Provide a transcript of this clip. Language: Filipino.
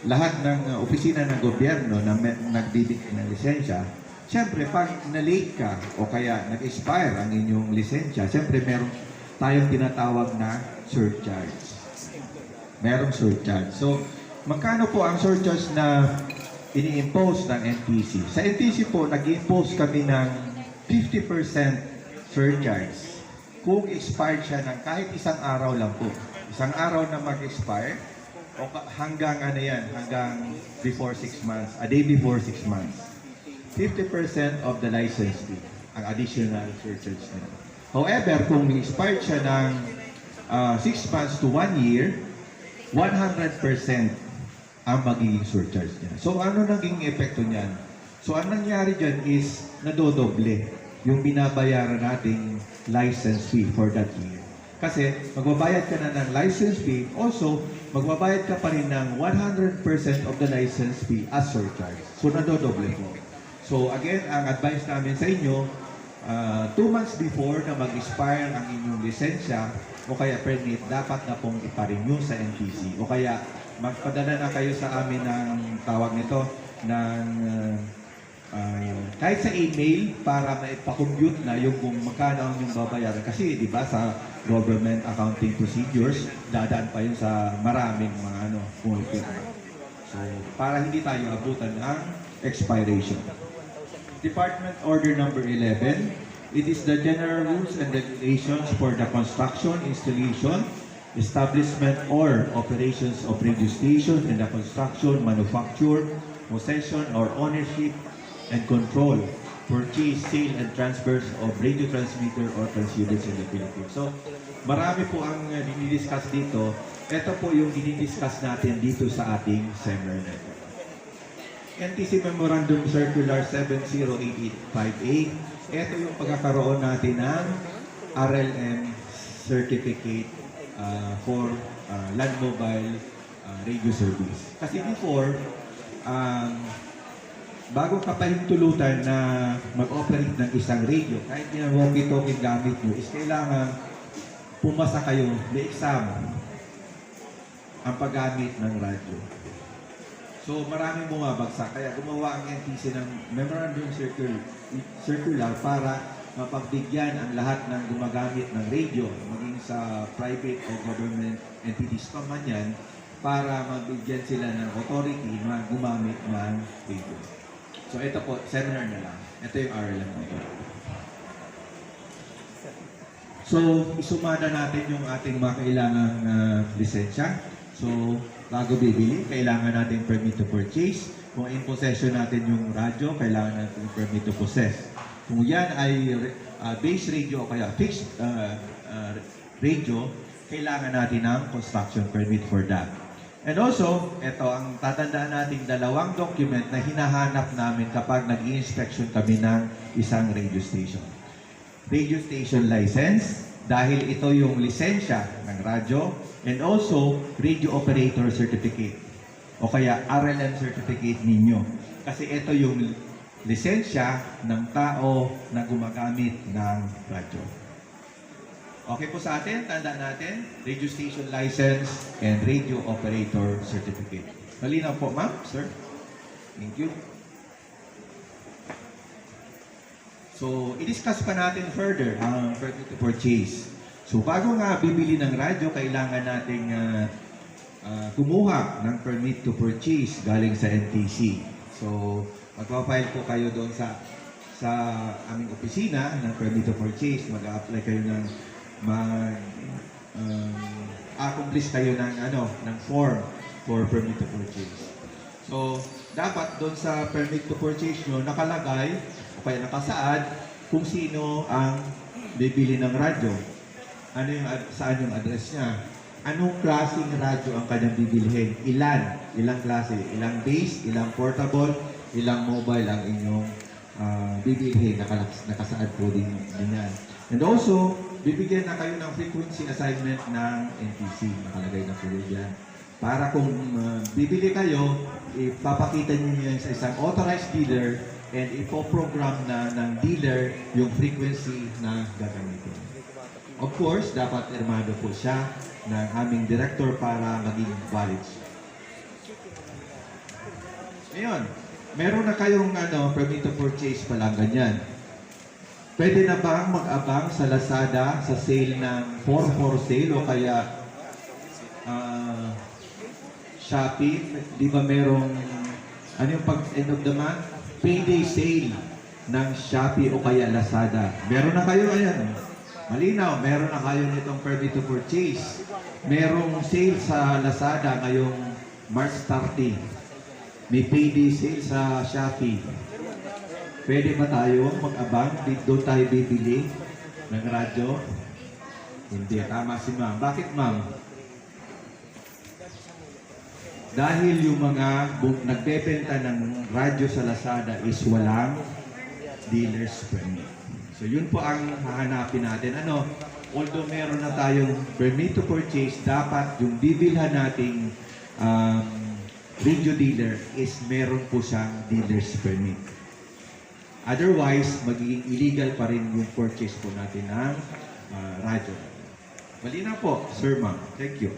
lahat ng opisina ng gobyerno na nagbibigay ng lisensya, siyempre pag na-late ka o kaya nag-expire ang inyong lisensya, siyempre meron tayong tinatawag na surcharge. Merong surcharge. So, magkano po ang surcharge na ini-impose ng NTC? Sa NTC po, nag-impose kami ng 50% surcharge kung expired siya ng kahit isang araw lang po. Isang araw na mag-expire o hanggang ano yan, hanggang before 6 months, a day before 6 months. 50% of the license fee, ang additional surcharge na. However, kung expired siya ng 6 months to 1 year, 100% ang magiging surcharge niya. So, ano naging epekto niyan? So, ang nangyari dyan is nadodoble yung binabayaran nating license fee for that year. Kasi, magbabayad ka na ng license fee, also, magbabayad ka pa rin ng 100% of the license fee as surcharge. So, nadodoble po. So, again, ang advice namin sa inyo, 2 months before na mag-expire ang inyong lisensya o kaya permit, dapat na pong ipa-renew sa NTC. O kaya, magpadala na kayo sa amin ng tawag nito, ng kahit sa email para maipakompute na yung kung magkano ang yung babayaran. Kasi, di ba, sa government accounting procedures, dadaan pa yun sa maraming mga pumipit. So, para hindi tayo abutan ng expiration. Department Order Number 11, it is the general rules and regulations for the construction, installation, establishment or operations of radio stations and the construction, manufacture, possession or ownership and control, purchase, sale and transfers of radio transmitter or transceivers in the Philippines. So, marami po ang dinidiscuss dito. Ito po yung dinidiscuss natin dito sa ating seminar network. NTC Memorandum Circular 708858. Ito yung pagkakaroon natin ng RLM certificate for land mobile radio service. Kasi before, bago ka pa hintulutan na mag-operate ng isang radio, kahit yung walkie-talkie gamit nyo, is kailangan pumasa kayo, may exam ang paggamit ng radio. So, maraming bumabagsak. Kaya gumawa ang NTC ng Memorandum Circular para mapagbigyan ang lahat ng gumagamit ng radio, maging sa private o government entities pa man yan, para mabigyan sila ng authority na gumamit ng radio. So, ito po, seminar na lang. Ito yung RLM na ito. So, isumada natin yung ating mga kailangang lisensya. So, bago bibili, kailangan natin permit to purchase. Kung in possession natin yung radyo, kailangan natin permit to possess. Kung yan ay base radio o kaya fixed radio, kailangan natin ng construction permit for that. And also, ito ang tatandaan nating dalawang document na hinahanap namin kapag nag-i-inspection kami ng isang radio station. Radio station license, dahil ito yung lisensya ng radyo, and also radio operator certificate o kaya RLM certificate ninyo. Kasi ito yung lisensya ng tao na gumagamit ng radyo. Okay po sa atin, tandaan natin, radio station license and radio operator certificate. Malinaw po, ma'am, sir? Thank you. So, i-discuss pa natin further ang permit to purchase. So, bago nga bibili ng radyo, kailangan nating kumuha ng permit to purchase galing sa NTC. So, magpapile po kayo doon sa aming opisina ng permit to purchase. Mag-a-apply kayo ng accomplish kayo ng form for permit to purchase. So, dapat doon sa permit to purchase nyo, nakalagay o kaya nakasaad kung sino ang bibili ng radyo. Saan yung address niya? Anong klaseng radyo ang kanyang bibilhin? Ilang klase? Ilang base? Ilang portable? Ilang mobile ang inyong bibilhin? Nakasaad po din yan. And also, bibigyan na kayo ng frequency assignment ng NTC. Nakalagay na po yan. Para kung bibili kayo, ipapakita niyo yan sa isang authorized dealer and ipoprogram na ng dealer yung frequency na gagamitin. Of course, dapat irmado po siya ng aming director para maging valid siya. Ngayon, meron na kayong permit to purchase pa lang ganyan. Pwede na bang mag-abang sa Lazada sa sale ng 4-4 sale o kaya Shopee? Di ba merong ano yung pag end of the month? Payday sale ng Shopee o kaya Lazada. Meron na kayo, ayan. Malinaw, meron na kayo nitong permit to purchase. Merong sale sa Lazada ngayong March 30. May payday sale sa Shopee. Pwede ba tayo mag-abang? Doon tayo bibili ng radyo? Hindi, tama si ma'am. Bakit ma'am? Dahil yung mga nagbebenta ng radyo sa Lazada is walang dealer's permit. So yun po ang hahanapin natin. Although meron na tayong permit to purchase, dapat yung bibilhan nating radio dealer is meron po siyang dealer's permit. Otherwise, magiging illegal pa rin yung purchase po natin ng radyo. Malinaw po, Sir Ma'am. Thank you.